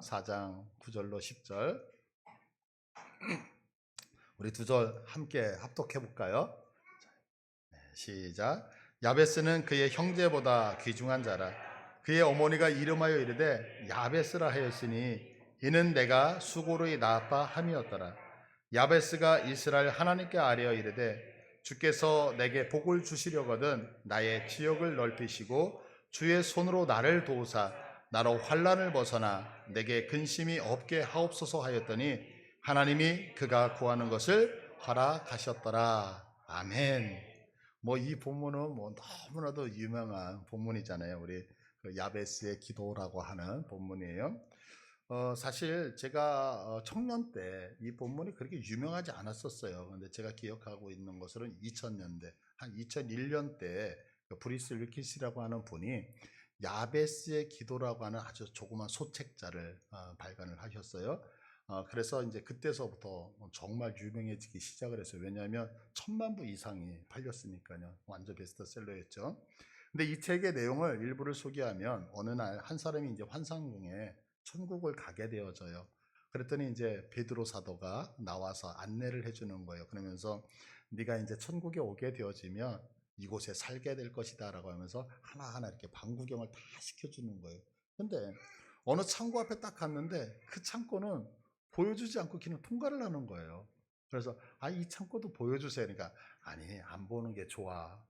4장 9절로 10절 우리 두 절 함께 합독해 볼까요? 시작. 야베스는 그의 형제보다 귀중한 자라. 그의 어머니가 이름하여 이르되 야베스라 하였으니 이는 내가 수고로 낳았다 함이었더라. 야베스가 이스라엘 하나님께 아뢰어 이르되 주께서 내게 복을 주시려거든 나의 지역을 넓히시고 주의 손으로 나를 도우사 나로 환난을 벗어나 내게 근심이 없게 하옵소서 하였더니 하나님이 그가 구하는 것을 허락하셨더라. 아멘. 이 본문은 너무나도 유명한 본문이잖아요. 우리 그 야베스의 기도라고 하는 본문이에요. 사실 제가 청년 때 이 본문이 그렇게 유명하지 않았었어요. 근데 제가 기억하고 있는 것으로는 2000년대, 한 2001년 때 브리스 윌키스라고 하는 분이 야베스의 기도라고 하는 아주 조그만 소책자를 발간을 하셨어요. 그래서 이제 그때서부터 정말 유명해지기 시작을 했어요. 왜냐하면 1000만 부 이상이 팔렸으니까요. 완전 베스트셀러였죠. 근데 이 책의 내용을 일부를 소개하면 어느 날 한 사람이 이제 환상 중에 천국을 가게 되어져요. 그랬더니 이제 베드로 사도가 나와서 안내를 해주는 거예요. 그러면서 네가 이제 천국에 오게 되어지면 이곳에 살게 될 것이다라고 하면서 하나하나 이렇게 방구경을 다 시켜주는 거예요. 근데 어느 창고 앞에 딱 갔는데 그 창고는 보여주지 않고 그냥 통과를 하는 거예요. 그래서 이 창고도 보여주세요. 그러니까 아니 안 보는 게 좋아.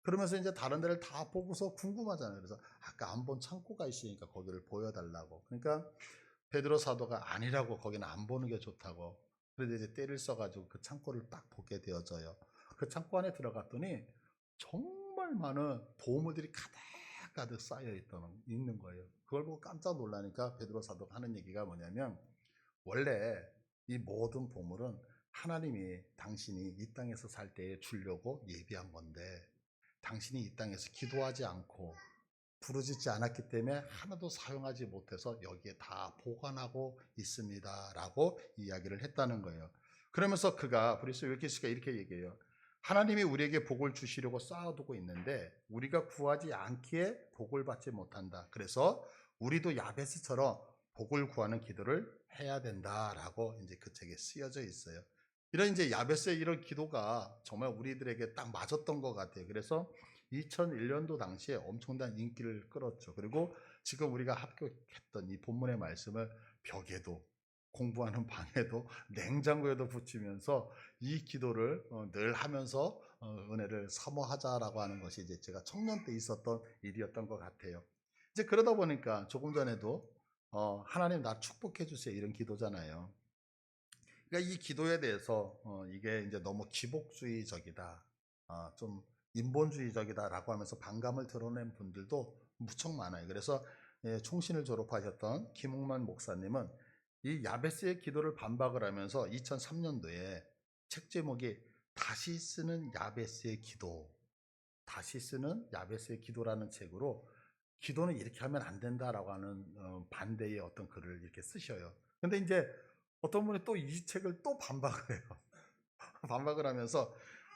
그러면서 이제 다른 데를 다 보고서 궁금하잖아요. 그래서 아까 안 본 창고가 있으니까 거기를 보여달라고. 그러니까 베드로 사도가 아니라고 거기는 안 보는 게 좋다고. 그래서 이제 때를 써가지고 그 창고를 딱 보게 되어져요. 그 창고 안에 들어갔더니 정말 많은 보물들이 가득가득 쌓여 있는 거예요. 그걸 보고 깜짝 놀라니까 베드로 사도가 하는 얘기가 뭐냐면 원래 이 모든 보물은 하나님이 당신이 이 땅에서 살 때에 주려고 예비한 건데 당신이 이 땅에서 기도하지 않고 부르짖지 않았기 때문에 하나도 사용하지 못해서 여기에 다 보관하고 있습니다 라고 이야기를 했다는 거예요. 그러면서 그가 브리스 윌키스가 이렇게 얘기해요. 하나님이 우리에게 복을 주시려고 쌓아두고 있는데 우리가 구하지 않기에 복을 받지 못한다. 그래서 우리도 야베스처럼 복을 구하는 기도를 해야 된다라고 이제 그 책에 쓰여져 있어요. 이런 이제 야베스의 이런 기도가 정말 우리들에게 딱 맞았던 것 같아요. 그래서 2001년도 당시에 엄청난 인기를 끌었죠. 그리고 지금 우리가 합격했던 이 본문의 말씀을 벽에도 공부하는 방에도 냉장고에도 붙이면서 이 기도를 늘 하면서 은혜를 사모하자라고 하는 것이 이제 제가 청년 때 있었던 일이었던 것 같아요. 이제 그러다 보니까 조금 전에도 하나님 나 축복해 주세요 이런 기도잖아요. 그러니까 이 기도에 대해서 이게 이제 너무 기복주의적이다, 좀 인본주의적이다라고 하면서 반감을 드러낸 분들도 무척 많아요. 그래서 총신을 졸업하셨던 김웅만 목사님은 이 야베스의 기도를 반박을 하면서 2003년도에 책 제목이 다시 쓰는 야베스의 기도, 다시 쓰는 야베스의 기도라는 책으로 기도는 이렇게 하면 안 된다라고 하는 반대의 어떤 글을 이렇게 쓰셔요. 근데 이제 어떤 분이 또 이 책을 또 반박을 해요. 반박을 하면서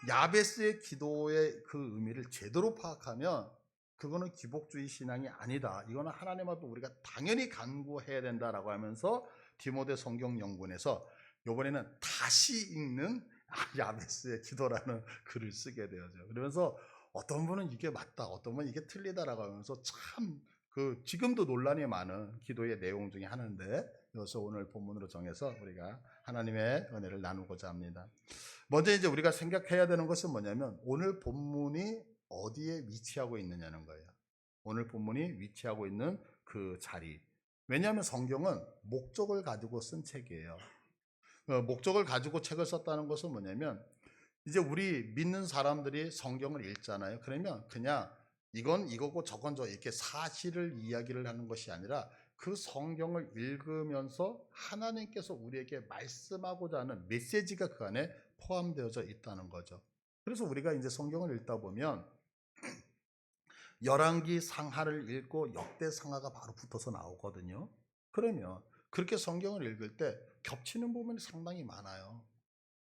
야베스의 기도의 그 의미를 제대로 파악하면 그거는 기복주의 신앙이 아니다. 이거는 하나님 앞에 우리가 당연히 간구해야 된다라고 하면서 디모데 성경연구원에서 이번에는 다시 읽는 야베스의 기도라는 글을 쓰게 되어죠. 그러면서 어떤 분은 이게 맞다, 어떤 분은 이게 틀리다라고 하면서 참 지금도 논란이 많은 기도의 내용 중에 하나인데 이것을 오늘 본문으로 정해서 우리가 하나님의 은혜를 나누고자 합니다. 먼저 이제 우리가 생각해야 되는 것은 뭐냐면 오늘 본문이 어디에 위치하고 있느냐는 거예요. 오늘 본문이 위치하고 있는 그 자리. 왜냐하면 성경은 목적을 가지고 쓴 책이에요. 목적을 가지고 책을 썼다는 것은 뭐냐면 이제 우리 믿는 사람들이 성경을 읽잖아요. 그러면 그냥 이건 이거고 저건 저 이렇게 사실을 이야기를 하는 것이 아니라 그 성경을 읽으면서 하나님께서 우리에게 말씀하고자 하는 메시지가 그 안에 포함되어져 있다는 거죠. 그래서 우리가 이제 성경을 읽다 보면 열왕기 상하를 읽고 역대 상하가 바로 붙어서 나오거든요. 그러면 그렇게 성경을 읽을 때 겹치는 부분이 상당히 많아요.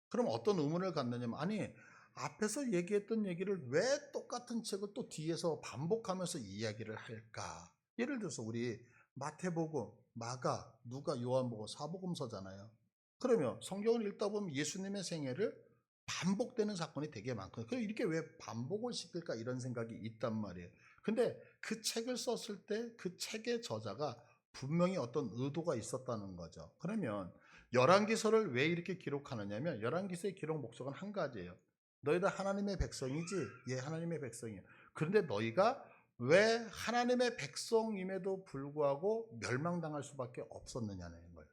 그럼 어떤 의문을 갖느냐면 아니 앞에서 얘기했던 얘기를 왜 똑같은 책을 또 뒤에서 반복하면서 이야기를 할까? 예를 들어서 우리 마태복음, 마가, 누가, 요한복음, 사복음서잖아요. 그러면 성경을 읽다 보면 예수님의 생애를 반복되는 사건이 되게 많거든요. 그럼 이렇게 왜 반복을 시킬까 이런 생각이 있단 말이에요. 근데 그 책을 썼을 때 그 책의 저자가 분명히 어떤 의도가 있었다는 거죠. 그러면 열왕기서를 왜 이렇게 기록하느냐면 열왕기서의 기록 목적은 한 가지예요. 너희들 하나님의 백성이지? 예, 하나님의 백성이에요. 그런데 너희가 왜 하나님의 백성임에도 불구하고 멸망당할 수밖에 없었느냐는 거예요.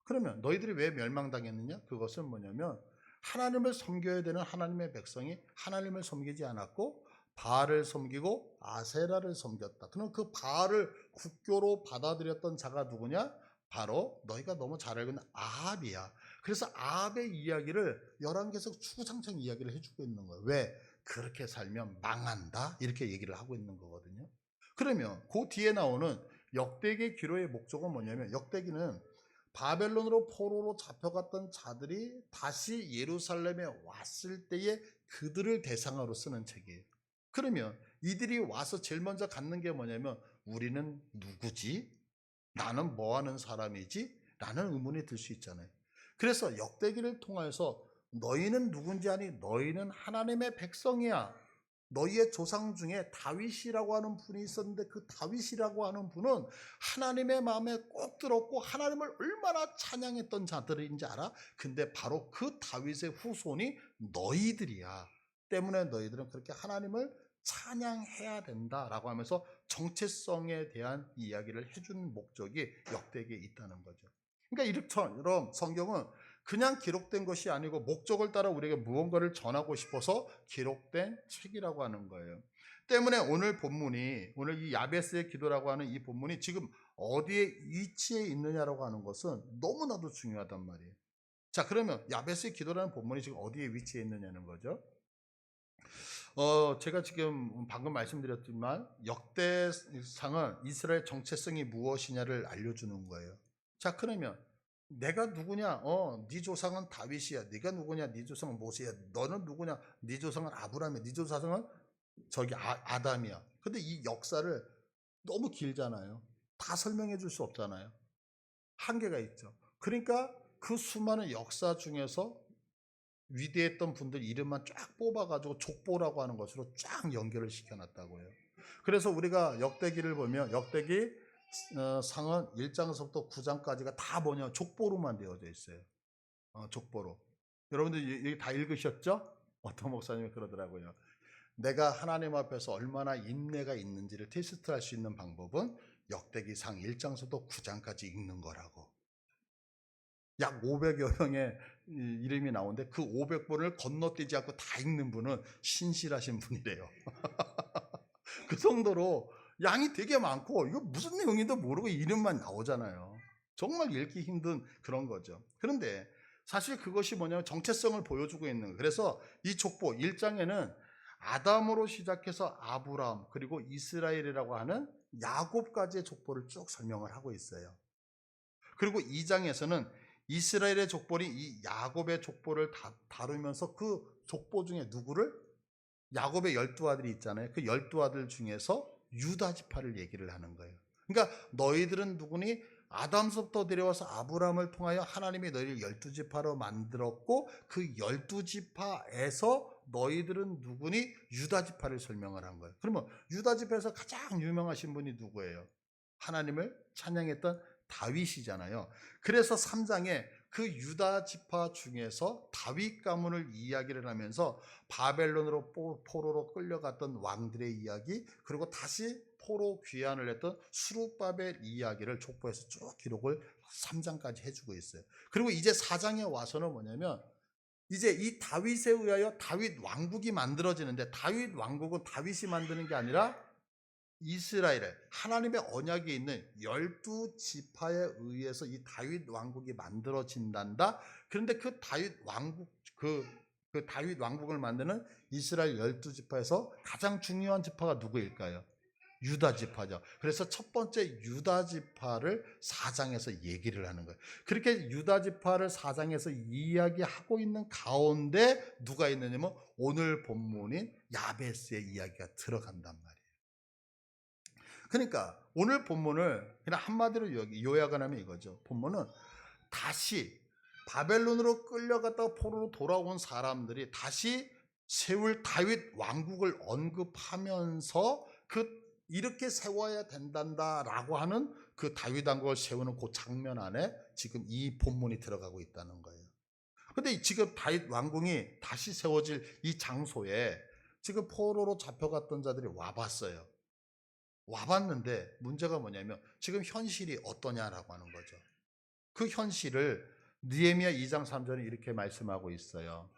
그러면 너희들이 왜 멸망당했느냐? 그것은 뭐냐면 하나님을 섬겨야 되는 하나님의 백성이 하나님을 섬기지 않았고 바알을 섬기고 아세라를 섬겼다. 그럼 그 바알을 국교로 받아들였던 자가 누구냐? 바로 너희가 너무 잘 알고 있는 아합이야. 그래서 아합의 이야기를 열왕기에서 주구장창 이야기를 해주고 있는 거예요. 왜? 그렇게 살면 망한다? 이렇게 얘기를 하고 있는 거거든요. 그러면 그 뒤에 나오는 역대기 기록의 목적은 뭐냐면 역대기는 바벨론으로 포로로 잡혀갔던 자들이 다시 예루살렘에 왔을 때에 그들을 대상으로 쓰는 책이에요. 그러면 이들이 와서 제일 먼저 갖는 게 뭐냐면 우리는 누구지? 나는 뭐 하는 사람이지? 라는 의문이 들 수 있잖아요. 그래서 역대기를 통해서 너희는 누군지 아니? 너희는 하나님의 백성이야. 너희의 조상 중에 다윗이라고 하는 분이 있었는데 그 다윗이라고 하는 분은 하나님의 마음에 꼭 들었고 하나님을 얼마나 찬양했던 자들인지 알아? 근데 바로 그 다윗의 후손이 너희들이야. 때문에 너희들은 그렇게 하나님을 찬양해야 된다라고 하면서 정체성에 대한 이야기를 해주는 목적이 역대기에 있다는 거죠. 그러니까 이처럼 성경은 그냥 기록된 것이 아니고 목적을 따라 우리에게 무언가를 전하고 싶어서 기록된 책이라고 하는 거예요. 때문에 오늘 본문이, 오늘 이 야베스의 기도라고 하는 이 본문이 지금 어디에 위치해 있느냐라고 하는 것은 너무나도 중요하단 말이에요. 자, 그러면 야베스의 기도라는 본문이 지금 어디에 위치해 있느냐는 거죠. 제가 지금 방금 말씀드렸지만 역대상은 이스라엘 정체성이 무엇이냐를 알려주는 거예요. 자, 그러면 내가 누구냐? 네 조상은 다윗이야. 네가 누구냐? 네 조상은 모세야. 너는 누구냐? 네 조상은 아브라함이야. 네 조상은 저기 아담이야. 근데 이 역사를 너무 길잖아요. 다 설명해 줄 수 없잖아요. 한계가 있죠. 그러니까 그 수많은 역사 중에서 위대했던 분들 이름만 쫙 뽑아가지고 족보라고 하는 것으로 쫙 연결을 시켜놨다고요. 그래서 우리가 역대기를 보면 역대기 상은 1장서부터 9장까지가 다 뭐냐 족보로만 되어져 있어요. 족보로. 여러분들 여기 다 읽으셨죠? 어떤 목사님이 그러더라고요. 내가 하나님 앞에서 얼마나 인내가 있는지를 테스트할 수 있는 방법은 역대기상 1장서부터 9장까지 읽는 거라고. 약 500여 명의 이름이 나오는데 그 500번을 건너뛰지 않고 다 읽는 분은 신실하신 분이래요. 그 정도로 양이 되게 많고 이거 무슨 내용인도 모르고 이름만 나오잖아요. 정말 읽기 힘든 그런 거죠. 그런데 사실 그것이 뭐냐면 정체성을 보여주고 있는 거예요. 그래서 이 족보 1장에는 아담으로 시작해서 아브라함 그리고 이스라엘이라고 하는 야곱까지의 족보를 쭉 설명을 하고 있어요. 그리고 2장에서는 이스라엘의 족보이 이 야곱의 족보를 다루면서 그 족보 중에 누구를? 야곱의 12아들이 있잖아요. 그 12아들 중에서 유다 지파를 얘기를 하는 거예요. 그러니까 너희들은 누구니? 아담서부터 데려와서 아브라함을 통하여 하나님이 너희를 12지파로 만들었고 그 12지파에서 너희들은 누구니? 유다 지파를 설명을 한 거예요. 그러면 유다 지파에서 가장 유명하신 분이 누구예요? 하나님을 찬양했던 다윗이잖아요. 그래서 3장에 그 유다 지파 중에서 다윗 가문을 이야기를 하면서 바벨론으로 포로로 끌려갔던 왕들의 이야기 그리고 다시 포로 귀환을 했던 수룹바벨 이야기를 족보에서 쭉 기록을 3장까지 해주고 있어요. 그리고 이제 4장에 와서는 뭐냐면 이제 이 다윗에 의하여 다윗 왕국이 만들어지는데 다윗 왕국은 다윗이 만드는 게 아니라 이스라엘에 하나님의 언약이 있는 12지파에 의해서 이 다윗 왕국이 만들어진단다. 그런데 그 다윗 왕국 그 다윗 왕국을 만드는 이스라엘 12지파에서 가장 중요한 지파가 누구일까요? 유다 지파죠. 그래서 첫 번째 유다 지파를 4장에서 얘기를 하는 거예요. 그렇게 유다 지파를 4장에서 이야기하고 있는 가운데 누가 있느냐면 오늘 본문인 야베스의 이야기가 들어간단 말이에요. 그러니까 오늘 본문을 그냥 한마디로 요약을 하면 이거죠. 본문은 다시 바벨론으로 끌려갔다가 포로로 돌아온 사람들이 다시 세울 다윗 왕국을 언급하면서 이렇게 세워야 된단다라고 하는 그 다윗 왕국을 세우는 그 장면 안에 지금 이 본문이 들어가고 있다는 거예요. 근데 지금 다윗 왕궁이 다시 세워질 이 장소에 지금 포로로 잡혀갔던 자들이 와봤어요. 와봤는데 문제가 뭐냐면 지금 현실이 어떠냐라고 하는 거죠. 그 현실을 느헤미야 2장 3절에 이렇게 말씀하고 있어요.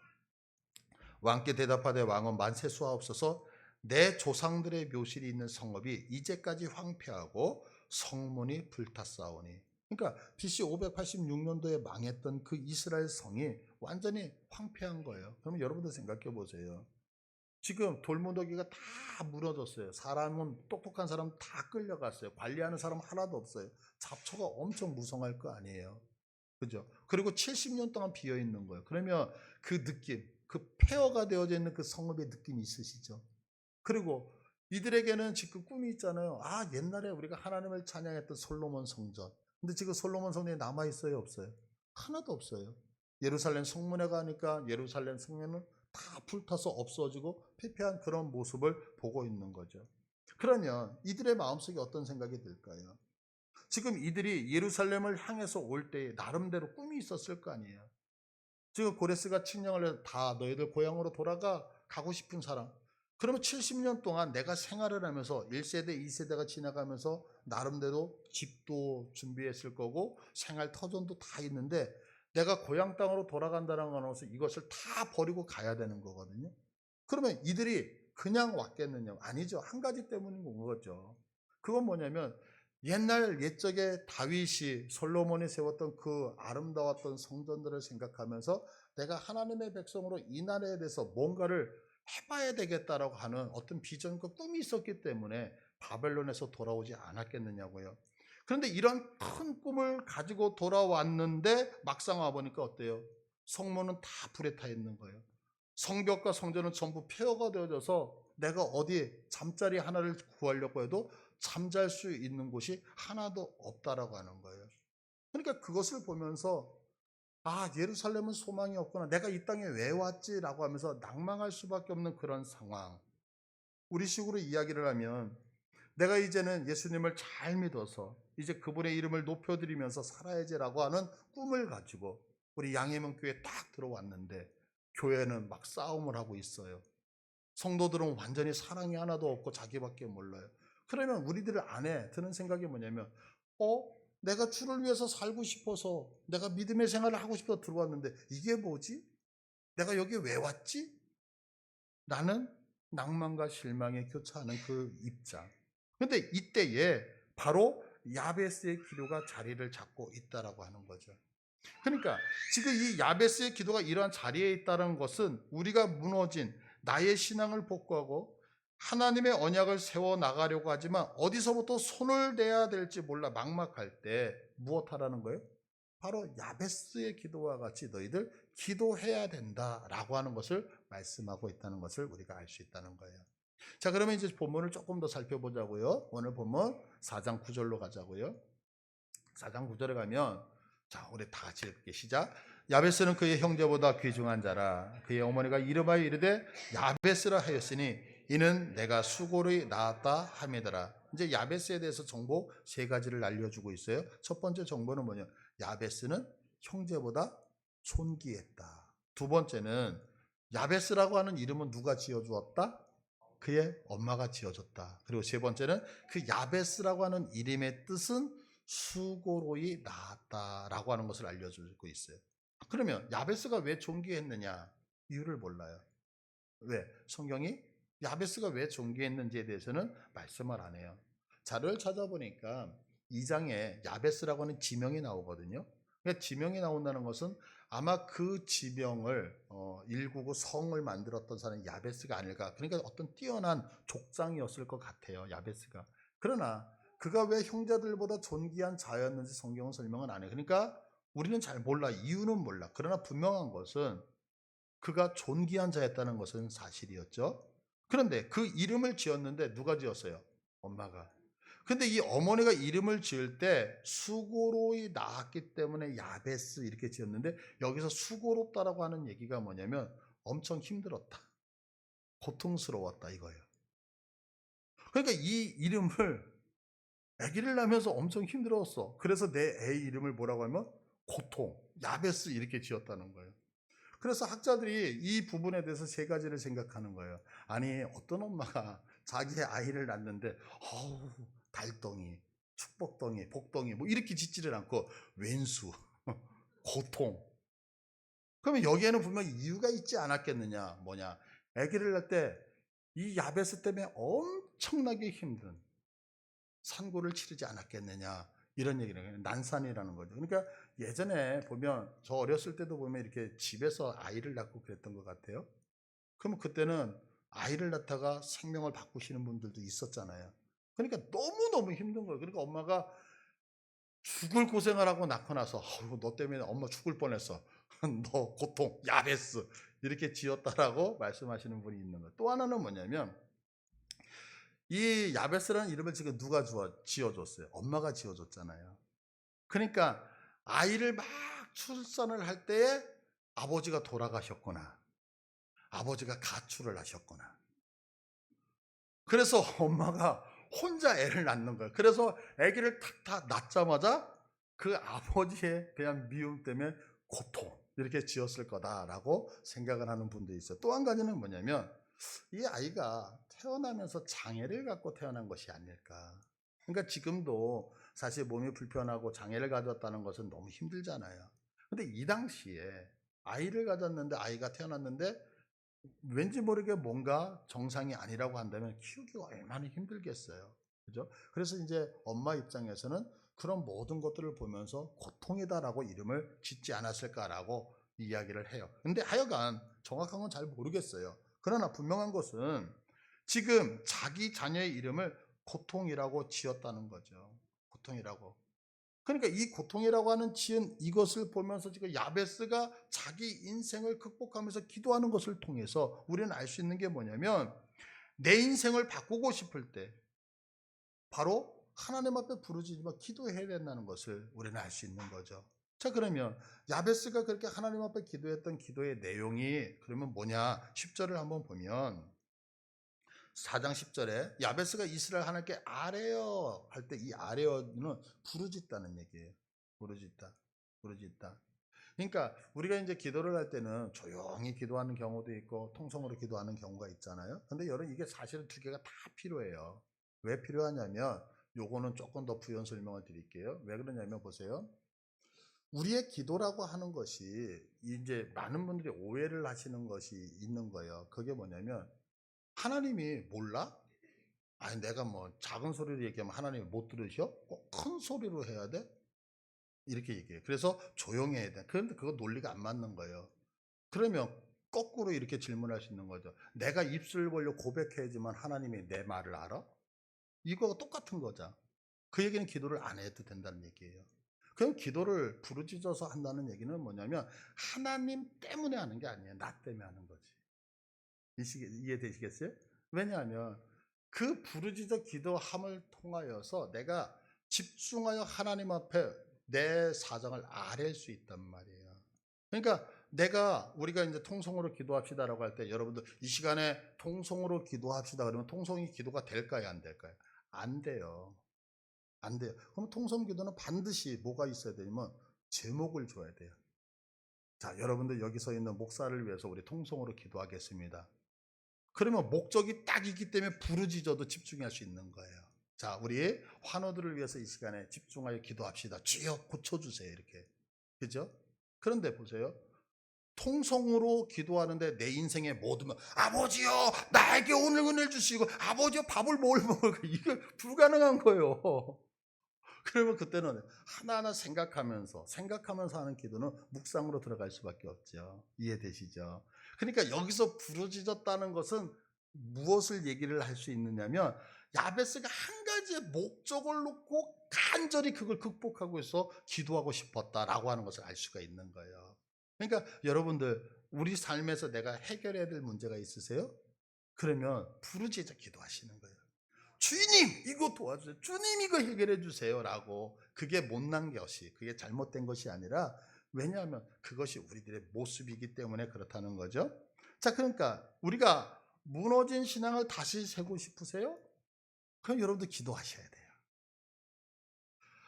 왕께 대답하되 왕은 만세 수하옵소서. 내 조상들의 묘실이 있는 성읍이 이제까지 황폐하고 성문이 불탔사오니. 그러니까 BC 586년도에 망했던 그 이스라엘 성이 완전히 황폐한 거예요. 그러면 여러분들 생각해 보세요. 지금 돌무더기가 다 무너졌어요. 사람은, 똑똑한 사람 다 끌려갔어요. 관리하는 사람 하나도 없어요. 잡초가 엄청 무성할 거 아니에요. 그죠? 그리고 70년 동안 비어 있는 거예요. 그러면 그 느낌, 그 폐허가 되어져 있는 그 성읍의 느낌이 있으시죠? 그리고 이들에게는 지금 꿈이 있잖아요. 아, 옛날에 우리가 하나님을 찬양했던 솔로몬 성전. 근데 지금 솔로몬 성전이 남아있어요? 없어요? 하나도 없어요. 예루살렘 성문에 가니까 예루살렘 성전은 다 불타서 없어지고 폐폐한 그런 모습을 보고 있는 거죠. 그러면 이들의 마음속에 어떤 생각이 들까요? 지금 이들이 예루살렘을 향해서 올 때에 나름대로 꿈이 있었을 거 아니에요. 지금 고레스가 칙령을 해서 다 너희들 고향으로 가고 싶은 사람. 그러면 70년 동안 내가 생활을 하면서 1세대, 2세대가 지나가면서 나름대로 집도 준비했을 거고 생활 터전도 다 있는데 내가 고향 땅으로 돌아간다는 것은 이것을 다 버리고 가야 되는 거거든요. 그러면 이들이 그냥 왔겠느냐? 아니죠. 한 가지 때문인 거죠. 그건 뭐냐면 옛날 옛적에 다윗이 솔로몬이 세웠던 그 아름다웠던 성전들을 생각하면서 내가 하나님의 백성으로 이 나라에 대해서 뭔가를 해봐야 되겠다라고 하는 어떤 비전과 꿈이 있었기 때문에 바벨론에서 돌아오지 않았겠느냐고요. 그런데 이런 큰 꿈을 가지고 돌아왔는데 막상 와보니까 어때요? 성문은 다 불에 타 있는 거예요. 성벽과 성전은 전부 폐허가 되어져서 내가 어디 잠자리 하나를 구하려고 해도 잠잘 수 있는 곳이 하나도 없다라고 하는 거예요. 그러니까 그것을 보면서 아, 예루살렘은 소망이 없구나. 내가 이 땅에 왜 왔지라고 하면서 낭망할 수밖에 없는 그런 상황. 우리 식으로 이야기를 하면 내가 이제는 예수님을 잘 믿어서 이제 그분의 이름을 높여드리면서 살아야지라고 하는 꿈을 가지고 우리 양해문 교회에 딱 들어왔는데 교회는 막 싸움을 하고 있어요. 성도들은 완전히 사랑이 하나도 없고 자기밖에 몰라요. 그러면 우리들 안에 드는 생각이 뭐냐면 내가 주를 위해서 살고 싶어서 내가 믿음의 생활을 하고 싶어서 들어왔는데 이게 뭐지? 내가 여기 왜 왔지? 라는 낭만과 실망에 교차하는 그 입장. 근데 이때에 바로 야베스의 기도가 자리를 잡고 있다라고 하는 거죠. 그러니까 지금 이 야베스의 기도가 이러한 자리에 있다는 것은 우리가 무너진 나의 신앙을 복구하고 하나님의 언약을 세워 나가려고 하지만 어디서부터 손을 대야 될지 몰라 막막할 때 무엇하라는 거예요? 바로 야베스의 기도와 같이 너희들 기도해야 된다라고 하는 것을 말씀하고 있다는 것을 우리가 알 수 있다는 거예요. 자, 그러면 이제 본문을 조금 더 살펴보자고요. 오늘 본문 4장 9절로 가자고요. 4장 9절에 가면 자, 우리 다 같이 읽게 시작. 야베스는 그의 형제보다 귀중한 자라. 그의 어머니가 이름하여 이르되 야베스라 하였으니 이는 내가 수고를 낳았다 함이더라. 이제 야베스에 대해서 정보 세 가지를 알려주고 있어요. 첫 번째 정보는 뭐냐? 야베스는 형제보다 존귀했다. 두 번째는 야베스라고 하는 이름은 누가 지어주었다? 그의 엄마가 지어줬다. 그리고 세 번째는 그 야베스라고 하는 이름의 뜻은 수고로이 낳았다라고 하는 것을 알려주고 있어요. 그러면 야베스가 왜 존귀했느냐? 이유를 몰라요. 왜? 성경이 야베스가 왜 존귀했는지에 대해서는 말씀을 안 해요. 자료를 찾아보니까 2장에 야베스라고 하는 지명이 나오거든요. 그러니까 지명이 나온다는 것은 아마 그 지명을 일구고 성을 만들었던 사람이 야베스가 아닐까. 그러니까 어떤 뛰어난 족장이었을 것 같아요. 야베스가. 그러나 그가 왜 형제들보다 존귀한 자였는지 성경은 설명은 안 해요. 그러니까 우리는 잘 몰라. 이유는 몰라. 그러나 분명한 것은 그가 존귀한 자였다는 것은 사실이었죠. 그런데 그 이름을 지었는데 누가 지었어요? 엄마가. 근데 이 어머니가 이름을 지을 때 수고로이 낳았기 때문에 야베스 이렇게 지었는데, 여기서 수고롭다라고 하는 얘기가 뭐냐면 엄청 힘들었다, 고통스러웠다 이거예요. 그러니까 이 이름을, 아기를 낳으면서 엄청 힘들었어. 그래서 내 애 이름을 뭐라고 하면 고통, 야베스 이렇게 지었다는 거예요. 그래서 학자들이 이 부분에 대해서 세 가지를 생각하는 거예요. 아니, 어떤 엄마가 자기의 아이를 낳는데 어우, 달덩이, 축복덩이, 복덩이 뭐 이렇게 짓지를 않고 왼수, 고통. 그러면 여기에는 분명 이유가 있지 않았겠느냐. 뭐냐, 아기를 낳을 때 이 야베스 때문에 엄청나게 힘든 산고를 치르지 않았겠느냐, 이런 얘기를 해요. 난산이라는 거죠. 그러니까 예전에 보면, 저 어렸을 때도 보면 이렇게 집에서 아이를 낳고 그랬던 것 같아요. 그러면 그때는 아이를 낳다가 생명을 바꾸시는 분들도 있었잖아요. 그러니까 너무너무 힘든 거예요. 그러니까 엄마가 죽을 고생을 하고 낳고 나서 너 때문에 엄마 죽을 뻔했어. 너 고통, 야베스 이렇게 지었다라고 말씀하시는 분이 있는 거예요. 또 하나는 뭐냐면, 이 야베스라는 이름을 지금 누가 지어줬어요? 엄마가 지어줬잖아요. 그러니까 아이를 막 출산을 할 때에 아버지가 돌아가셨거나 아버지가 가출을 하셨거나, 그래서 엄마가 혼자 애를 낳는 거예요. 그래서 아기를 탁 낳자마자 그 아버지에 대한 미움 때문에 고통 이렇게 지었을 거다라고 생각을 하는 분도 있어요. 또 한 가지는 뭐냐면, 이 아이가 태어나면서 장애를 갖고 태어난 것이 아닐까. 그러니까 지금도 사실 몸이 불편하고 장애를 가졌다는 것은 너무 힘들잖아요. 근데 이 당시에 아이를 가졌는데, 아이가 태어났는데 왠지 모르게 뭔가 정상이 아니라고 한다면 키우기가 얼마나 힘들겠어요. 그죠? 그래서 이제 엄마 입장에서는 그런 모든 것들을 보면서 고통이다라고 이름을 짓지 않았을까라고 이야기를 해요. 근데 하여간 정확한 건 잘 모르겠어요. 그러나 분명한 것은 지금 자기 자녀의 이름을 고통이라고 지었다는 거죠. 고통이라고. 그러니까 이 고통이라고 하는 지은 이것을 보면서 지금 야베스가 자기 인생을 극복하면서 기도하는 것을 통해서 우리는 알 수 있는 게 뭐냐면, 내 인생을 바꾸고 싶을 때 바로 하나님 앞에 부르짖으며 기도해야 된다는 것을 우리는 알 수 있는 거죠. 자, 그러면 야베스가 그렇게 하나님 앞에 기도했던 기도의 내용이 그러면 뭐냐, 10절을 한번 보면 4장 10절에 야베스가 이스라엘 하나님께 아뢰어 할 때, 이 아뢰어는 부르짖다는 얘기예요. 부르짖다, 부르짖다. 그러니까 우리가 이제 기도를 할 때는 조용히 기도하는 경우도 있고 통성으로 기도하는 경우가 있잖아요. 근데 여러분, 이게 사실은 두 개가 다 필요해요. 왜 필요하냐면, 요거는 조금 더 부연 설명을 드릴게요. 왜 그러냐면, 보세요. 우리의 기도라고 하는 것이, 이제 많은 분들이 오해를 하시는 것이 있는 거예요. 그게 뭐냐면, 하나님이 몰라? 아니, 내가 뭐 작은 소리로 얘기하면 하나님이 못 들으셔? 꼭 큰 소리로 해야 돼? 이렇게 얘기해요. 그래서 조용히 해야 돼. 그런데 그거 논리가 안 맞는 거예요. 그러면 거꾸로 이렇게 질문할 수 있는 거죠. 내가 입술 벌려 고백해야지만 하나님이 내 말을 알아? 이거가 똑같은 거죠. 그 얘기는 기도를 안 해도 된다는 얘기예요. 그럼 기도를 부르짖어서 한다는 얘기는 뭐냐면, 하나님 때문에 하는 게 아니에요. 나 때문에 하는 거지. 이해되시겠어요? 왜냐하면 그 부르짖어 기도함을 통하여서 내가 집중하여 하나님 앞에 내 사정을 아뢰 수 있단 말이에요. 그러니까 우리가 이제 통성으로 기도합시다라고 할 때, 여러분들 이 시간에 통성으로 기도합시다 그러면 통성이 기도가 될까요, 안 될까요? 안 돼요. 안 돼요. 그럼 통성 기도는 반드시 뭐가 있어야 되냐면 제목을 줘야 돼요. 자, 여러분들 여기 서 있는 목사를 위해서 우리 통성으로 기도하겠습니다. 그러면 목적이 딱 있기 때문에 부르짖어도 집중할 수 있는 거예요. 자, 우리 환우들을 위해서 이 시간에 집중하여 기도합시다. 주여 고쳐주세요, 이렇게. 그죠? 그런데 보세요. 통성으로 기도하는데 내 인생의 모든 아버지요 나에게 오늘 은혜를 주시고, 아버지요 밥을 뭘 먹을까, 이게 불가능한 거예요. 그러면 그때는 하나하나 생각하면서 하는 기도는 묵상으로 들어갈 수밖에 없죠. 이해되시죠? 그러니까 여기서 부르짖었다는 것은 무엇을 얘기를 할 수 있느냐면, 야베스가 한 가지의 목적을 놓고 간절히 그걸 극복하고 있어 기도하고 싶었다라고 하는 것을 알 수가 있는 거예요. 그러니까 여러분들, 우리 삶에서 내가 해결해야 될 문제가 있으세요? 그러면 부르짖어 기도하시는 거예요. 주님 이거 도와주세요. 주님 이거 해결해 주세요라고. 그게 못난 것이, 그게 잘못된 것이 아니라, 왜냐하면 그것이 우리들의 모습이기 때문에 그렇다는 거죠. 자, 그러니까 우리가 무너진 신앙을 다시 세고 싶으세요? 그럼 여러분들 기도하셔야 돼요.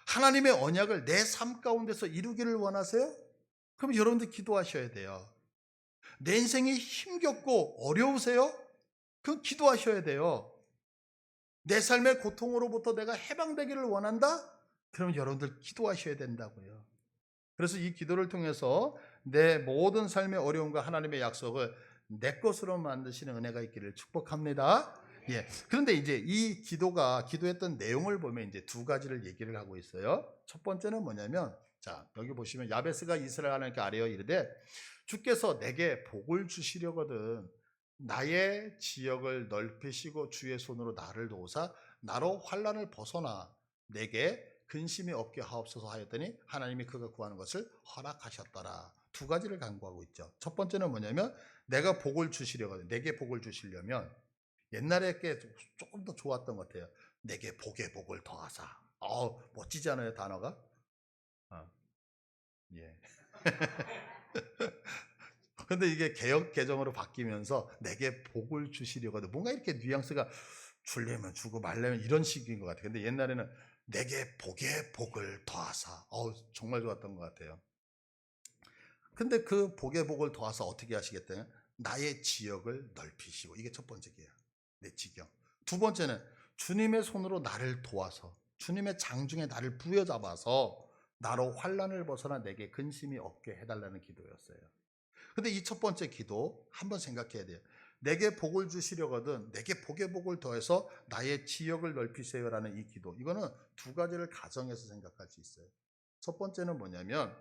하나님의 언약을 내 삶 가운데서 이루기를 원하세요? 그럼 여러분들 기도하셔야 돼요. 내 인생이 힘겹고 어려우세요? 그럼 기도하셔야 돼요. 내 삶의 고통으로부터 내가 해방되기를 원한다? 그럼 여러분들 기도하셔야 된다고요. 그래서 이 기도를 통해서 내 모든 삶의 어려움과 하나님의 약속을 내 것으로 만드시는 은혜가 있기를 축복합니다. 예. 그런데 이제 이 기도했던 내용을 보면 이제 두 가지를 얘기를 하고 있어요. 첫 번째는 뭐냐면, 자, 여기 보시면 야베스가 이스라엘 하나님께 아뢰어 이르되 주께서 내게 복을 주시려거든 나의 지역을 넓히시고 주의 손으로 나를 도우사 나로 환난을 벗어나 내게 근심이 없게 하옵소서 하였더니 하나님이 그가 구하는 것을 허락하셨더라. 두 가지를 강구하고 있죠. 첫 번째는 뭐냐면 내가 복을 주시려거든. 내게 복을 주시려면 옛날에 게 조금 더 좋았던 것 같아요. 내게 복에 복을 더하사. 멋지지 않아요, 단어가? 예. 근데 이게 개역 개정으로 바뀌면서 내게 복을 주시려거든. 뭔가 이렇게 뉘앙스가 주려면 주고 말려면 이런 식인 것 같아요. 근데 옛날에는 내게 복에 복을 더하사. 정말 좋았던 것 같아요. 근데 그 복에 복을 더하사 어떻게 하시겠다요? 나의 지역을 넓히시고. 이게 첫 번째 게요. 내 지경. 두 번째는 주님의 손으로 나를 도와서, 주님의 장중에 나를 부여잡아서 나로 환난을 벗어나 내게 근심이 없게 해달라는 기도였어요. 근데 이 첫 번째 기도 한번 생각해야 돼요. 내게 복을 주시려거든 내게 복에 복을 더해서 나의 지역을 넓히세요라는 이 기도. 이거는 두 가지를 가정해서 생각할 수 있어요. 첫 번째는 뭐냐면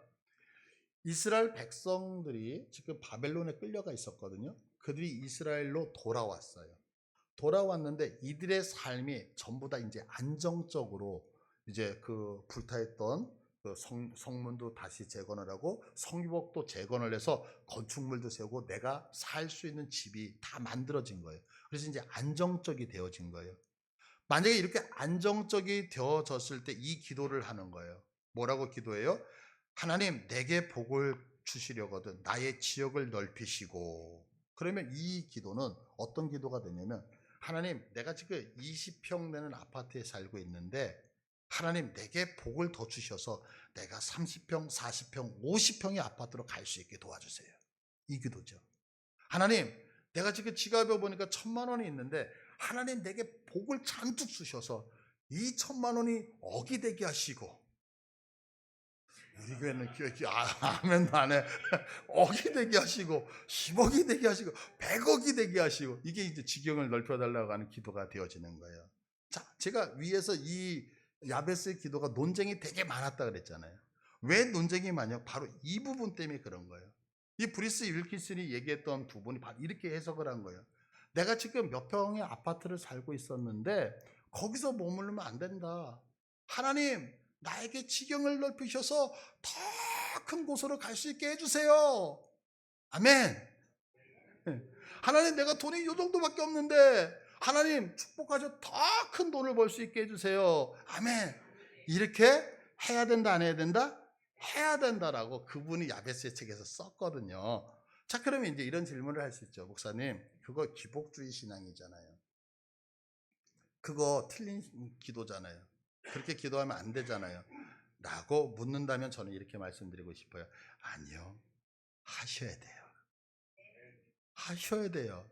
이스라엘 백성들이 지금 바벨론에 끌려가 있었거든요. 그들이 이스라엘로 돌아왔어요. 돌아왔는데 이들의 삶이 전부 다 이제 안정적으로 이제 그 불타있던 그 성문도 다시 재건을 하고 성벽도 재건을 해서 건축물도 세우고 내가 살 수 있는 집이 다 만들어진 거예요. 그래서 이제 안정적이 되어진 거예요. 만약에 이렇게 안정적이 되어졌을 때 이 기도를 하는 거예요. 뭐라고 기도해요? 하나님 내게 복을 주시려거든 나의 지역을 넓히시고. 그러면 이 기도는 어떤 기도가 되냐면 하나님 내가 지금 20평 되는 아파트에 살고 있는데 하나님 내게 복을 더 주셔서 내가 30평, 40평, 50평의 아파트로 갈 수 있게 도와주세요. 이 기도죠. 하나님 내가 지금 지갑에 보니까 1,000만 원이 있는데 하나님 내게 복을 잔뜩 주셔서 이 1,000만 원이 억이 되게 하시고. 우리 교회는 아멘도 안 해. 억이 되게 하시고 10억이 되게 하시고 100억이 되게 하시고. 이게 이제 지경을 넓혀달라고 하는 기도가 되어지는 거예요. 자, 제가 위에서 이 야베스의 기도가 논쟁이 되게 많았다 그랬잖아요. 왜 논쟁이 많냐? 바로 이 부분 때문에 그런 거예요. 이 브리스 윌킨슨이 얘기했던 부분이 바로 이렇게 해석을 한 거예요. 내가 지금 몇 평의 아파트를 살고 있었는데 거기서 머무르면 안 된다. 하나님 나에게 지경을 넓히셔서 더 큰 곳으로 갈 수 있게 해주세요. 아멘. 하나님 내가 돈이 이 정도밖에 없는데 하나님 축복하셔 더 큰 돈을 벌 수 있게 해주세요. 아멘. 이렇게 해야 된다 안 해야 된다? 해야 된다라고 그분이 야베스의 책에서 썼거든요. 자, 그러면 이제 이런 질문을 할 수 있죠. 목사님 그거 기복주의 신앙이잖아요. 그거 틀린 기도잖아요. 그렇게 기도하면 안 되잖아요. 라고 묻는다면 저는 이렇게 말씀드리고 싶어요. 아니요. 하셔야 돼요. 하셔야 돼요.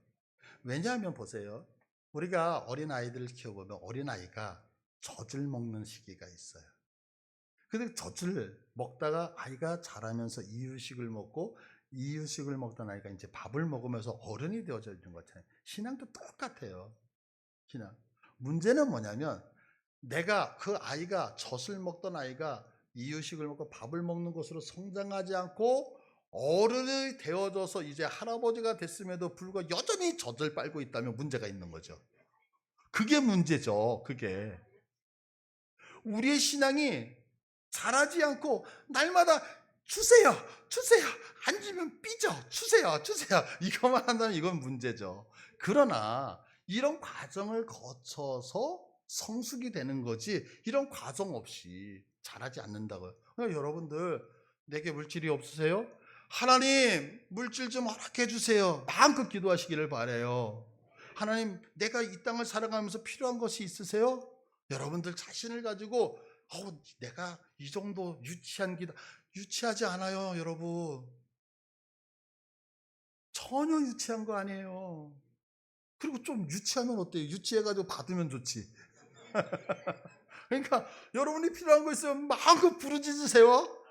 왜냐하면 보세요. 우리가 어린아이들을 키워보면 어린아이가 젖을 먹는 시기가 있어요. 근데 젖을 먹다가 아이가 자라면서 이유식을 먹고 이유식을 먹던 아이가 이제 밥을 먹으면서 어른이 되어져 있는 것처럼 신앙도 똑같아요. 신앙. 문제는 뭐냐면 내가 그 아이가 젖을 먹던 아이가 이유식을 먹고 밥을 먹는 것으로 성장하지 않고 어른이 되어져서 이제 할아버지가 됐음에도 불구하고 여전히 젖을 빨고 있다면 문제가 있는 거죠. 그게 문제죠. 그게 우리의 신앙이 자라지 않고 날마다 주세요 주세요 안 주면 삐져 주세요 주세요 이것만 한다면 이건 문제죠. 그러나 이런 과정을 거쳐서 성숙이 되는 거지 이런 과정 없이 자라지 않는다고요. 그러니까 여러분들 내게 물질이 없으세요? 하나님 물질 좀 허락해 주세요. 마음껏 기도하시기를 바라요. 하나님 내가 이 땅을 살아가면서 필요한 것이 있으세요? 여러분들 자신을 가지고 내가 이 정도 유치한 기도 유치하지 않아요, 여러분. 전혀 유치한 거 아니에요. 그리고 좀 유치하면 어때요? 유치해가지고 받으면 좋지. 그러니까 여러분이 필요한 거 있으면 마음껏 부르짖으세요.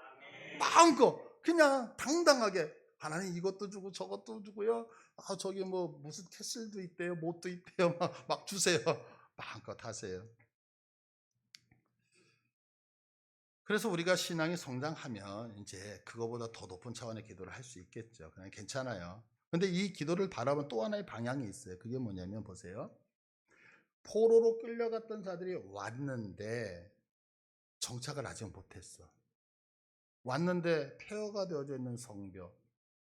마음껏 그냥 당당하게 하나님 이것도 주고 저것도 주고요. 저기 뭐 무슨 캐슬도 있대요, 못도 있대요. 막 주세요. 마음껏 하세요. 그래서 우리가 신앙이 성장하면 이제 그거보다 더 높은 차원의 기도를 할 수 있겠죠. 그냥 괜찮아요. 근데 이 기도를 바라본 또 하나의 방향이 있어요. 그게 뭐냐면 보세요. 포로로 끌려갔던 자들이 왔는데 정착을 아직 못했어. 왔는데 폐허가 되어져 있는 성벽,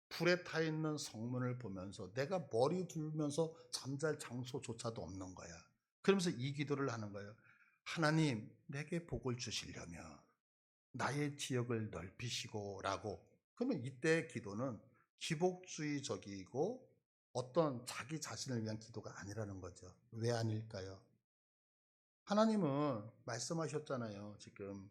불에 타 있는 성문을 보면서 내가 머리 둘면서 잠잘 장소조차도 없는 거야. 그러면서 이 기도를 하는 거예요. 하나님, 내게 복을 주시려면 나의 지역을 넓히시고 라고. 그러면 이때 기도는 기복주의적이고 어떤 자기 자신을 위한 기도가 아니라는 거죠. 왜 아닐까요? 하나님은 말씀하셨잖아요. 지금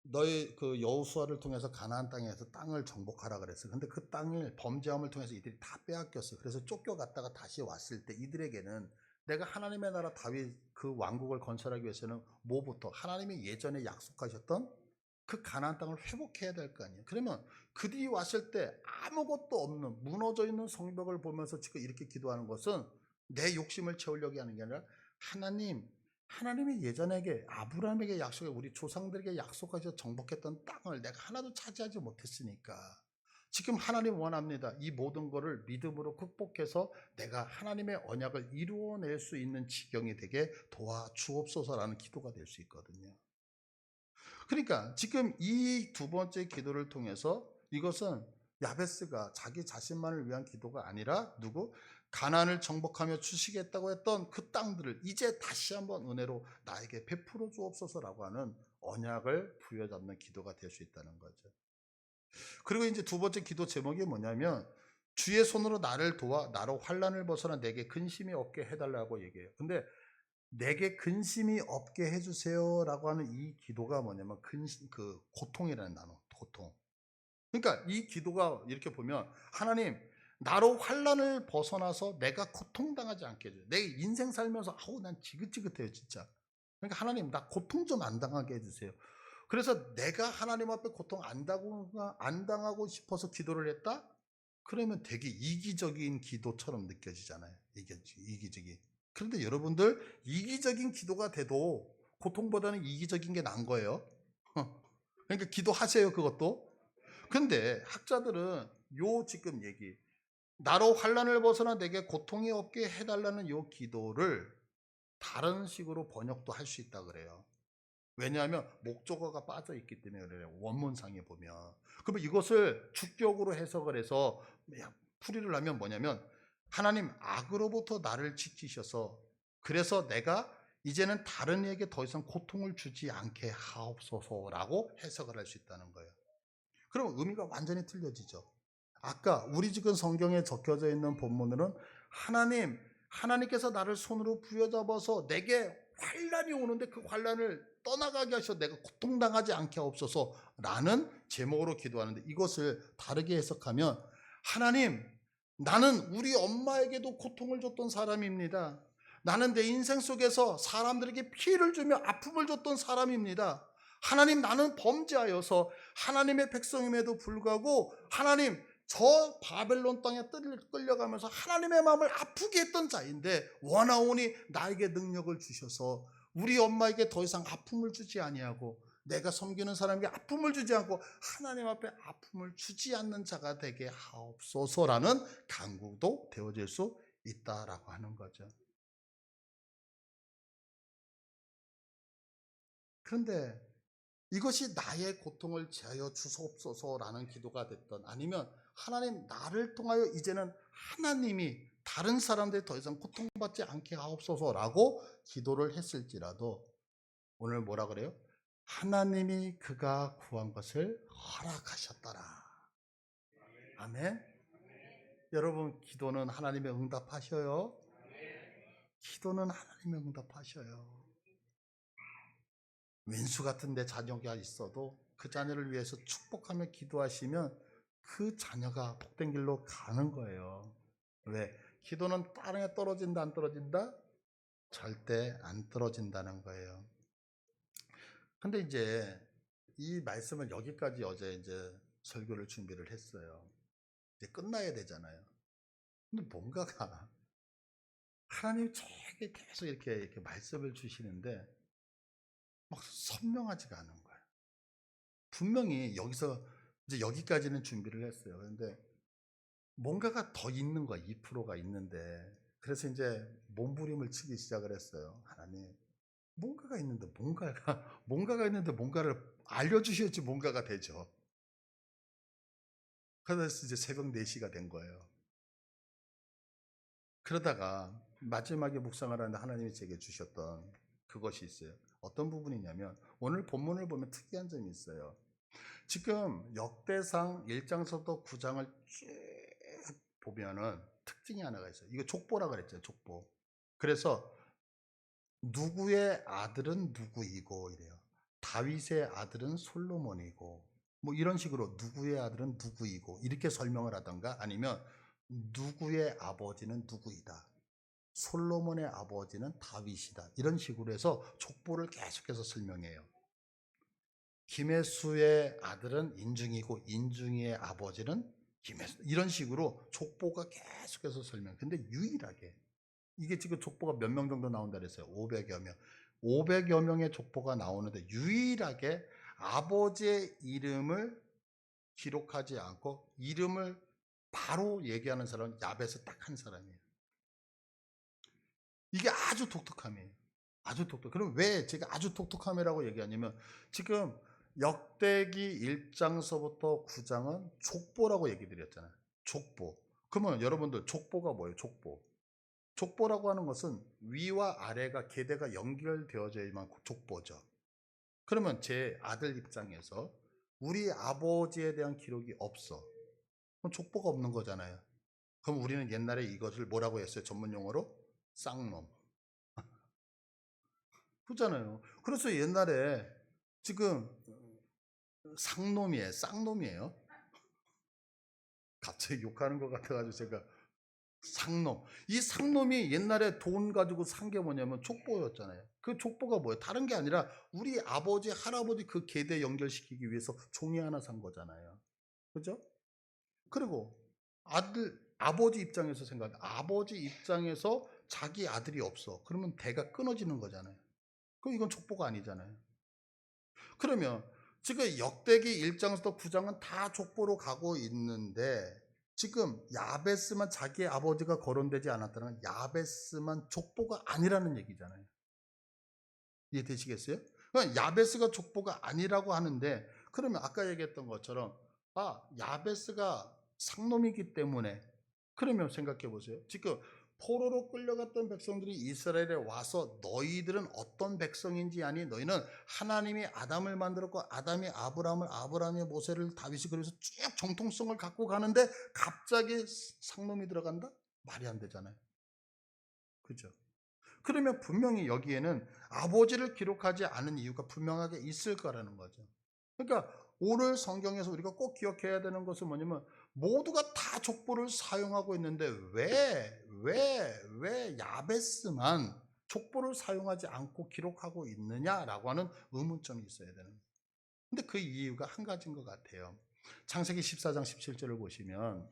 너희 그 여호수아를 통해서 가나안 땅에서 땅을 정복하라 그랬어요. 근데 그 땅을 범죄함을 통해서 이들이 다 빼앗겼어요. 그래서 쫓겨갔다가 다시 왔을 때 이들에게는 내가 하나님의 나라 다윗 그 왕국을 건설하기 위해서는 뭐부터 하나님이 예전에 약속하셨던 그 가나안 땅을 회복해야 될 거 아니에요. 그러면 그들이 왔을 때 아무것도 없는 무너져 있는 성벽을 보면서 지금 이렇게 기도하는 것은 내 욕심을 채우려고 하는 게 아니라 하나님이 예전에게 아브라함에게 약속해 우리 조상들에게 약속하셔 정복했던 땅을 내가 하나도 차지하지 못했으니까 지금 하나님 원합니다. 이 모든 것을 믿음으로 극복해서 내가 하나님의 언약을 이루어낼 수 있는 지경이 되게 도와주옵소서라는 기도가 될 수 있거든요. 그러니까 지금 이 두 번째 기도를 통해서 이것은 야베스가 자기 자신만을 위한 기도가 아니라 가나안을 정복하며 주시겠다고 했던 그 땅들을 이제 다시 한번 은혜로 나에게 베풀어 주옵소서라고 하는 언약을 부여잡는 기도가 될 수 있다는 거죠. 그리고 이제 두 번째 기도 제목이 뭐냐면 주의 손으로 나를 도와 나로 환난을 벗어나 내게 근심이 없게 해달라고 얘기해요. 근데 내게 근심이 없게 해주세요라고 하는 이 기도가 뭐냐면 그 고통이라는 단어, 고통. 그러니까 이 기도가 이렇게 보면 하나님 나로 환난을 벗어나서 내가 고통당하지 않게 해줘요. 내 인생 살면서 난 지긋지긋해요 진짜. 그러니까 하나님 나 고통 좀 안 당하게 해주세요. 그래서 내가 하나님 앞에 고통 안 당하고 싶어서 기도를 했다? 그러면 되게 이기적인 기도처럼 느껴지잖아요. 이기적인. 그런데 여러분들 이기적인 기도가 돼도 고통보다는 이기적인 게 나은 거예요. 그러니까 기도하세요 그것도. 근데 학자들은 요 지금 얘기 나로 환난을 벗어나 내게 고통이 없게 해달라는 요 기도를 다른 식으로 번역도 할 수 있다 그래요. 왜냐하면 목적어가 빠져 있기 때문에 그래요. 원문상에 보면. 그러면 이것을 주격으로 해석을 해서 풀이를 하면 뭐냐면 하나님 악으로부터 나를 지키셔서 그래서 내가 이제는 다른 이에게 더 이상 고통을 주지 않게 하옵소서라고 해석을 할 수 있다는 거예요. 그럼 의미가 완전히 틀려지죠. 아까 우리 지금 성경에 적혀져 있는 본문으로는 하나님께서 나를 손으로 부여잡아서 내게 환난이 오는데 그 환난을 떠나가게 하셔서 내가 고통당하지 않게 하옵소서라는 제목으로 기도하는데 이것을 다르게 해석하면 하나님 나는 우리 엄마에게도 고통을 줬던 사람입니다. 나는 내 인생 속에서 사람들에게 피해를 주며 아픔을 줬던 사람입니다. 하나님 나는 범죄하여서 하나님의 백성임에도 불구하고 하나님 저 바벨론 땅에 끌려가면서 하나님의 마음을 아프게 했던 자인데 원하오니 나에게 능력을 주셔서 우리 엄마에게 더 이상 아픔을 주지 아니하고 내가 섬기는 사람에게 아픔을 주지 않고 하나님 앞에 아픔을 주지 않는 자가 되게 하옵소서라는 간구도 되어질 수 있다라고 하는 거죠. 그런데 이것이 나의 고통을 제하여 주소옵소서라는 기도가 됐던 아니면 하나님 나를 통하여 이제는 하나님이 다른 사람들이 더 이상 고통받지 않게 하옵소서라고 기도를 했을지라도 오늘 뭐라 그래요? 하나님이 그가 구한 것을 허락하셨더라. 아멘. 여러분, 기도는 하나님의 응답하셔요. 기도는 하나님의 응답하셔요. 왼수 같은 내 자녀가 있어도 그 자녀를 위해서 축복하며 기도하시면 그 자녀가 복된 길로 가는 거예요. 왜? 기도는 땅에 떨어진다 안 떨어진다? 절대 안 떨어진다는 거예요. 근데 이제 이 말씀을 여기까지 어제 이제 설교를 준비를 했어요. 이제 끝나야 되잖아요. 근데 뭔가가 하나님이 저에게 계속 이렇게 말씀을 주시는데 막 선명하지가 않은 거예요. 분명히 여기서 이제 여기까지는 준비를 했어요. 그런데 뭔가가 더 있는 거야. 2%가 있는데. 그래서 이제 몸부림을 치기 시작을 했어요. 하나님, 뭔가가 있는데 뭔가가 있는데 뭔가를 알려주셔야지 뭔가가 되죠. 그래서 이제 새벽 4시가 된 거예요. 그러다가 마지막에 묵상을 하는데 하나님이 제게 주셨던 그것이 있어요. 어떤 부분이냐면 오늘 본문을 보면 특이한 점이 있어요. 지금 역대상 1장서부터 9장을 쭉 보면은 특징이 하나가 있어요. 이거 족보라 그랬죠, 족보. 그래서 누구의 아들은 누구이고 이래요. 다윗의 아들은 솔로몬이고 뭐 이런 식으로 누구의 아들은 누구이고 이렇게 설명을 하던가 아니면 누구의 아버지는 누구이다. 솔로몬의 아버지는 다윗이다. 이런 식으로 해서 족보를 계속해서 설명해요. 김혜수의 아들은 인중이고 인중이의 아버지는 김혜수. 이런 식으로 족보가 계속해서 설명. 근데 유일하게 이게 지금 족보가 몇 명 정도 나온다 그랬어요. 500여 명. 500여 명의 족보가 나오는데 유일하게 아버지의 이름을 기록하지 않고 이름을 바로 얘기하는 사람은 야벳의 딱 한 사람이에요. 이게 아주 독특함이에요. 아주 독특. 그럼 왜 제가 아주 독특함이라고 얘기하냐면 지금 역대기 1장서부터 9장은 족보라고 얘기 드렸잖아요. 족보. 그러면 여러분들 족보가 뭐예요? 족보. 족보라고 하는 것은 위와 아래가 계대가 연결되어져야만 족보죠. 그러면 제 아들 입장에서 우리 아버지에 대한 기록이 없어. 그럼 족보가 없는 거잖아요. 그럼 우리는 옛날에 이것을 뭐라고 했어요? 전문 용어로? 쌍놈. 그렇잖아요. 그래서 옛날에 지금 상놈이에요. 쌍놈이에요. 갑자기 욕하는 것 같아가지고 제가 상놈. 이 상놈이 옛날에 돈 가지고 산 게 뭐냐면 족보였잖아요. 그 족보가 뭐예요? 다른 게 아니라 우리 아버지, 할아버지 그 계대 연결시키기 위해서 종이 하나 산 거잖아요. 그죠? 그리고 아버지 입장에서 생각해. 아버지 입장에서 자기 아들이 없어. 그러면 대가 끊어지는 거잖아요. 그럼 이건 족보가 아니잖아요. 그러면 지금 역대기 1장부터 9장은 다 족보로 가고 있는데 지금 야베스만 자기의 아버지가 거론되지 않았다는 야베스만 족보가 아니라는 얘기잖아요. 이해되시겠어요? 그러니까 야베스가 족보가 아니라고 하는데 그러면 아까 얘기했던 것처럼 야베스가 상놈이기 때문에 그러면 생각해 보세요. 지금 포로로 끌려갔던 백성들이 이스라엘에 와서 너희들은 어떤 백성인지 아니? 너희는 하나님이 아담을 만들었고 아담이 아브라함을 아브라함이 모세를 다윗이 그래서 쭉 정통성을 갖고 가는데 갑자기 상놈이 들어간다? 말이 안 되잖아요. 그죠? 그러면 분명히 여기에는 아버지를 기록하지 않은 이유가 분명하게 있을 거라는 거죠. 그러니까 오늘 성경에서 우리가 꼭 기억해야 되는 것은 뭐냐면 모두가 다 족보를 사용하고 있는데 왜 야베스만 족보를 사용하지 않고 기록하고 있느냐라고 하는 의문점이 있어야 되는 거예요. 근데 그 이유가 한 가지인 것 같아요. 창세기 14장 17절을 보시면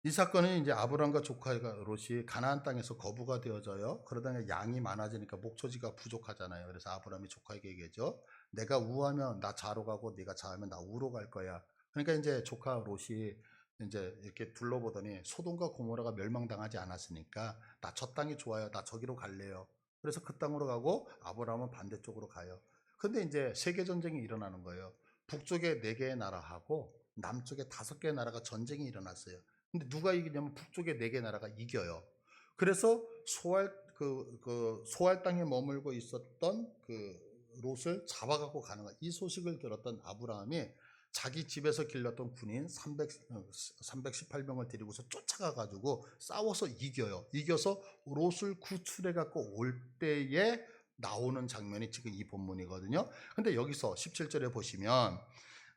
이 사건은 이제 아브람과 조카 롯이 가나안 땅에서 거부가 되어져요. 그러다가 양이 많아지니까 목초지가 부족하잖아요. 그래서 아브람이 조카에게 얘기하죠. 내가 우하면 나 좌로 가고 네가 좌하면 나 우로 갈 거야. 그러니까 이제 조카 롯이 이제 이렇게 둘러보더니 소돔과 고모라가 멸망당하지 않았으니까 나 저 땅이 좋아요. 나 저기로 갈래요. 그래서 그 땅으로 가고 아브람은 반대쪽으로 가요. 근데 이제 세계 전쟁이 일어나는 거예요. 북쪽에 4개의 나라하고 남쪽에 5개의 나라가 전쟁이 일어났어요. 근데 누가 이기냐면 북쪽의 4개 나라가 이겨요. 그래서 소알 땅에 머물고 있었던 롯을 잡아갖고 가는 거야. 이 소식을 들었던 아브라함이 자기 집에서 길렀던 군인 318명을 데리고서 쫓아가가지고 싸워서 이겨요. 이겨서 롯을 구출해갖고 올 때에 나오는 장면이 지금 이 본문이거든요. 근데 여기서 17절에 보시면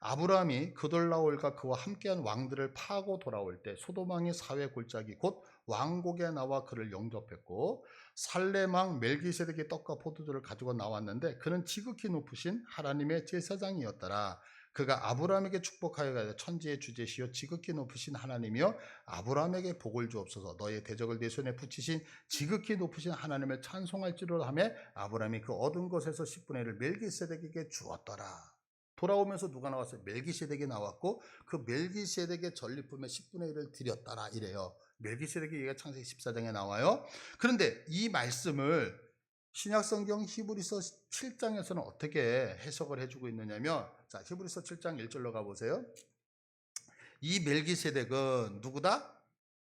아브라함이 그돌라올과 그와 함께한 왕들을 파고 돌아올 때 소돔왕의 사회 골짜기 곧 왕국에 나와 그를 영접했고 살렘 왕 멜기세덱의 떡과 포도주를 가지고 나왔는데 그는 지극히 높으신 하나님의 제사장이었더라. 그가 아브라함에게 축복하여 가되 천지의 주제시여 지극히 높으신 하나님이여 아브라함에게 복을 주옵소서. 너의 대적을 내 손에 붙이신 지극히 높으신 하나님을 찬송할지로 하며 아브라함이 그 얻은 것에서 10분의 1을 멜기세덱에게 주었더라. 돌아오면서 누가 나왔어요? 멜기세덱이 나왔고 그 멜기세덱의 전리품의 10분의 1을 드렸더라 이래요. 멜기세덱의 얘기가 창세기 14장에 나와요. 그런데 이 말씀을 신약성경 히브리서 7장에서는 어떻게 해석을 해주고 있느냐면, 자, 히브리서 7장 1절로 가보세요. 이 멜기세덱은 누구다?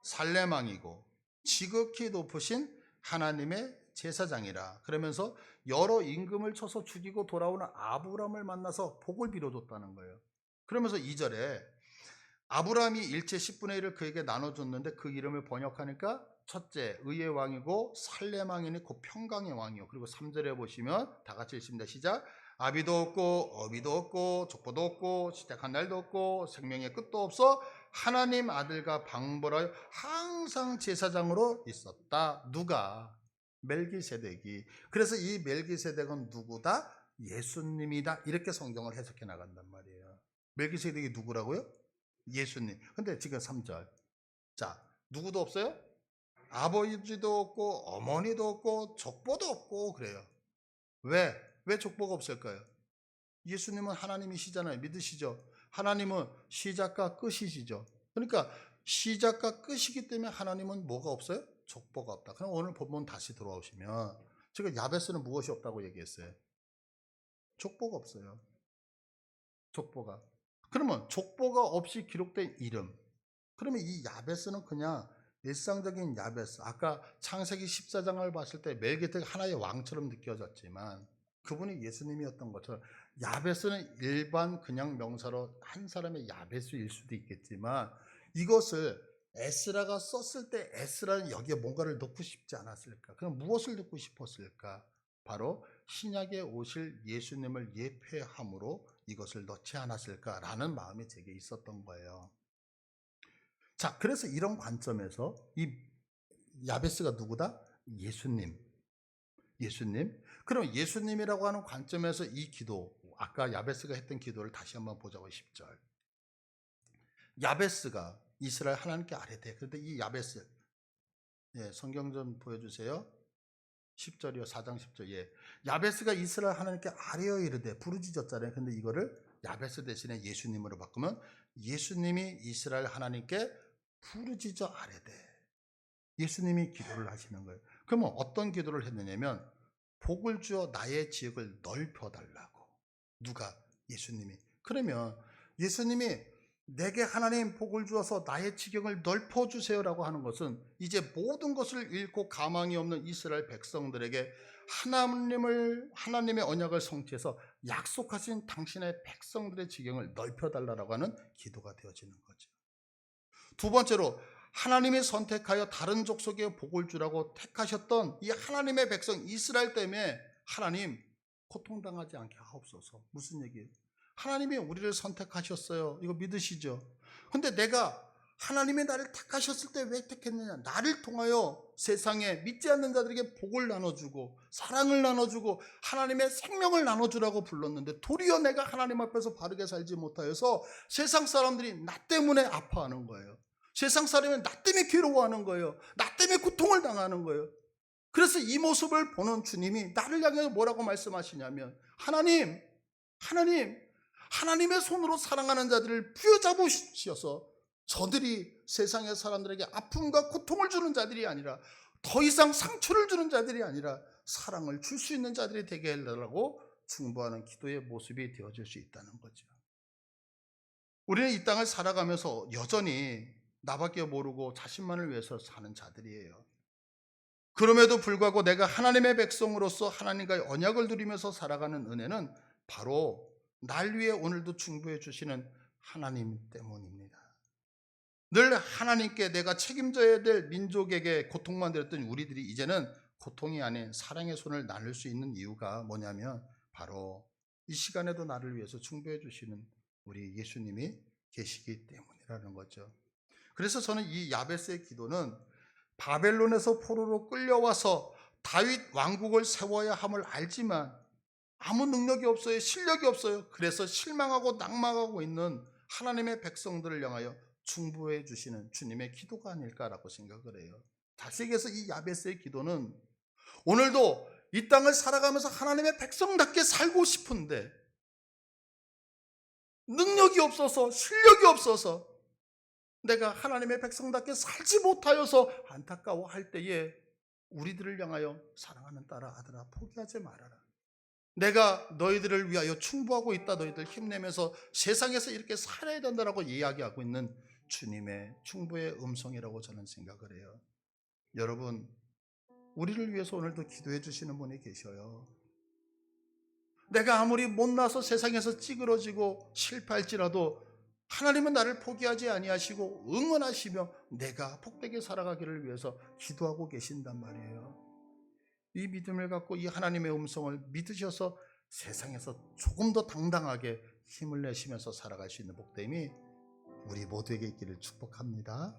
살렘 왕이고 지극히 높으신 하나님의 제사장이라. 그러면서 여러 임금을 쳐서 죽이고 돌아오는 아브라함을 만나서 복을 빌어줬다는 거예요. 그러면서 2절에 아브라함이 일체 10분의 1을 그에게 나눠줬는데 그 이름을 번역하니까 첫째 의의 왕이고 살렘 왕이니 곧 평강의 왕이요. 그리고 3절에 보시면 다 같이 읽습니다. 시작. 아비도 없고 어비도 없고 족보도 없고 시작한 날도 없고 생명의 끝도 없어 하나님 아들과 방벌하여 항상 제사장으로 있었다. 누가? 멜기세덱이. 그래서 이 멜기세덱은 누구다? 예수님이다. 이렇게 성경을 해석해 나간단 말이에요. 멜기세덱이 누구라고요? 예수님. 근데 지금 3절. 자, 누구도 없어요? 아버지도 없고 어머니도 없고 족보도 없고 그래요. 왜? 왜 족보가 없을까요? 예수님은 하나님이시잖아요. 믿으시죠? 하나님은 시작과 끝이시죠. 그러니까 시작과 끝이기 때문에 하나님은 뭐가 없어요? 족보가 없다. 그럼 오늘 본문 다시 돌아오시면 지금 야베스는 무엇이 없다고 얘기했어요? 족보가 없어요. 족보가. 그러면 족보가 없이 기록된 이름. 그러면 이 야베스는 그냥 일상적인 야베스. 아까 창세기 14장을 봤을 때 멜기세덱 하나의 왕처럼 느껴졌지만 그분이 예수님이었던 것처럼 야베스는 일반 그냥 명사로 한 사람의 야베스일 수도 있겠지만 이것을 에스라가 썼을 때 에스라는 여기에 뭔가를 넣고 싶지 않았을까? 그럼 무엇을 넣고 싶었을까? 바로 신약에 오실 예수님을 예표함으로 이것을 넣지 않았을까라는 마음이 제게 있었던 거예요. 자, 그래서 이런 관점에서 이 야베스가 누구다? 예수님. 예수님. 그럼 예수님이라고 하는 관점에서 이 기도, 아까 야베스가 했던 기도를 다시 한번 보자고 10절. 야베스가 이스라엘 하나님께 아뢰되. 그런데 이 야베스, 예, 성경 좀 보여주세요. 10절이요, 4장 10절. 예. 야베스가 이스라엘 하나님께 아뢰어 이르되 부르짖었잖아요. 근데 이거를 야베스 대신에 예수님으로 바꾸면 예수님이 이스라엘 하나님께 부르짖어 아뢰되. 예수님이 기도를 하시는 거예요. 그러면 어떤 기도를 했느냐면 복을 주어 나의 지역을 넓혀달라고. 누가? 예수님이. 그러면 예수님이 내게 하나님 복을 주어서 나의 지경을 넓혀주세요라고 하는 것은 이제 모든 것을 잃고 가망이 없는 이스라엘 백성들에게 하나님의 언약을 성취해서 약속하신 당신의 백성들의 지경을 넓혀달라고 하는 기도가 되어지는 거죠. 두 번째로 하나님이 선택하여 다른 족속에 복을 주라고 택하셨던 이 하나님의 백성 이스라엘 때문에 하나님 고통당하지 않게 하옵소서. 무슨 얘기예요? 하나님이 우리를 선택하셨어요. 이거 믿으시죠? 근데 내가 하나님이 나를 택하셨을 때 왜 택했느냐? 나를 통하여 세상에 믿지 않는 자들에게 복을 나눠주고 사랑을 나눠주고 하나님의 생명을 나눠주라고 불렀는데 도리어 내가 하나님 앞에서 바르게 살지 못하여서 세상 사람들이 나 때문에 아파하는 거예요. 세상 사람이 나 때문에 괴로워하는 거예요. 나 때문에 고통을 당하는 거예요. 그래서 이 모습을 보는 주님이 나를 향해서 뭐라고 말씀하시냐면 하나님의 손으로 사랑하는 자들을 부여잡으시어서 저들이 세상의 사람들에게 아픔과 고통을 주는 자들이 아니라 더 이상 상처를 주는 자들이 아니라 사랑을 줄 수 있는 자들이 되게 해달라고 중보하는 기도의 모습이 되어질 수 있다는 거죠. 우리는 이 땅을 살아가면서 여전히 나밖에 모르고 자신만을 위해서 사는 자들이에요. 그럼에도 불구하고 내가 하나님의 백성으로서 하나님과의 언약을 누리면서 살아가는 은혜는 바로 날 위해 오늘도 충고해 주시는 하나님 때문입니다. 늘 하나님께 내가 책임져야 될 민족에게 고통만 드렸던 우리들이 이제는 고통이 아닌 사랑의 손을 나눌 수 있는 이유가 뭐냐면 바로 이 시간에도 나를 위해서 충고해 주시는 우리 예수님이 계시기 때문이라는 거죠. 그래서 저는 이 야베스의 기도는 바벨론에서 포로로 끌려와서 다윗 왕국을 세워야 함을 알지만 아무 능력이 없어요. 실력이 없어요. 그래서 실망하고 낙망하고 있는 하나님의 백성들을 향하여 충고해 주시는 주님의 기도가 아닐까라고 생각을 해요. 다시 얘기해서 이 야베스의 기도는 오늘도 이 땅을 살아가면서 하나님의 백성답게 살고 싶은데 능력이 없어서 실력이 없어서 내가 하나님의 백성답게 살지 못하여서 안타까워할 때에 우리들을 향하여 사랑하는 딸아 아들아 포기하지 말아라. 내가 너희들을 위하여 충고하고 있다. 너희들 힘내면서 세상에서 이렇게 살아야 된다라고 이야기하고 있는 주님의 충고의 음성이라고 저는 생각을 해요. 여러분, 우리를 위해서 오늘도 기도해 주시는 분이 계셔요. 내가 아무리 못나서 세상에서 찌그러지고 실패할지라도 하나님은 나를 포기하지 아니하시고 응원하시며 내가 복되게 살아가기를 위해서 기도하고 계신단 말이에요. 이 믿음을 갖고 이 하나님의 음성을 믿으셔서 세상에서 조금 더 당당하게 힘을 내시면서 살아갈 수 있는 복됨이 우리 모두에게 있기를 축복합니다.